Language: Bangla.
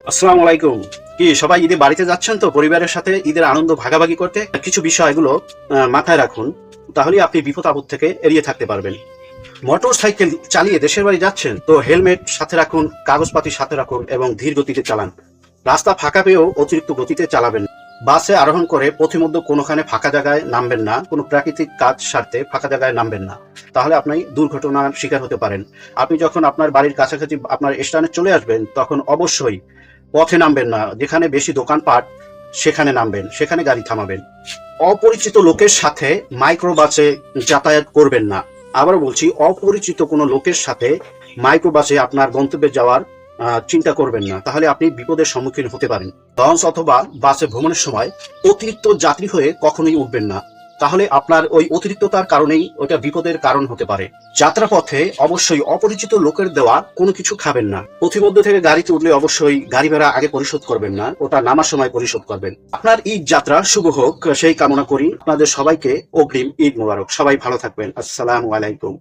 আসসালামু আলাইকুম। কি সবাই ঈদে বাড়িতে যাচ্ছেন তো পরিবারের সাথে ঈদের আনন্দ ভাগাভাগি করতে? কিছু বিষয়গুলো মাথায় রাখুন, তাহলে আপনি বিপদ আপদ থেকে এড়িয়ে থাকতে পারবেন। মোটর সাইকেল চালিয়ে দেশের বাড়ি যাচ্ছেন তো হেলমেট সাথে রাখুন, কাগজপাতি সাথে রাখুন এবং ধীর গতিতে চালান। রাস্তা ফাঁকা পেয়েও অতিরিক্ত গতিতে চালাবেন না। বাসে আরোহণ করে পথিমধ্যে কোনোখানে ফাঁকা জায়গায় নামবেন না, কোনো প্রাকৃতিক কাজ সারতে ফাঁকা জায়গায় নামবেন না, তাহলে আপনি দুর্ঘটনার শিকার হতে পারেন। আপনি যখন আপনার বাড়ির কাছাকাছি আপনার স্থানে চলে আসবেন তখন অবশ্যই পথে নামবেন না, যেখানে বেশি দোকানপাট সেখানে নামবেন, সেখানে গাড়ি থামাবেন। অপরিচিত লোকের সাথে মাইক্রো বাসে যাতায়াত করবেন না। আবার বলছি, অপরিচিত কোনো লোকের সাথে মাইক্রো বাসে আপনার গন্তব্যে যাওয়ার চিন্তা করবেন না, তাহলে আপনি বিপদের সম্মুখীন হতে পারেন। লঞ্চ অথবা বাসে ভ্রমণের সময় অতিরিক্ত যাত্রী হয়ে কখনোই উঠবেন না, তাহলে আপনার ওই অতিরিক্ততার কারণেই ওটা বিপদের কারণ হতে পারে। যাত্রাপথে অবশ্যই অপরিচিত লোকের দেওয়া কোনো কিছু খাবেন না। পথিমধ্য থেকে গাড়িতে উঠলে অবশ্যই গাড়ি ভাড়া আগে পরিশোধ করবেন না, ওটা নামার সময় পরিশোধ করবেন। আপনার ঈদ যাত্রা শুভ হোক সেই কামনা করি। আপনাদের সবাইকে অগ্রিম ঈদ মোবারক। সবাই ভালো থাকবেন। আসসালামু আলাইকুম।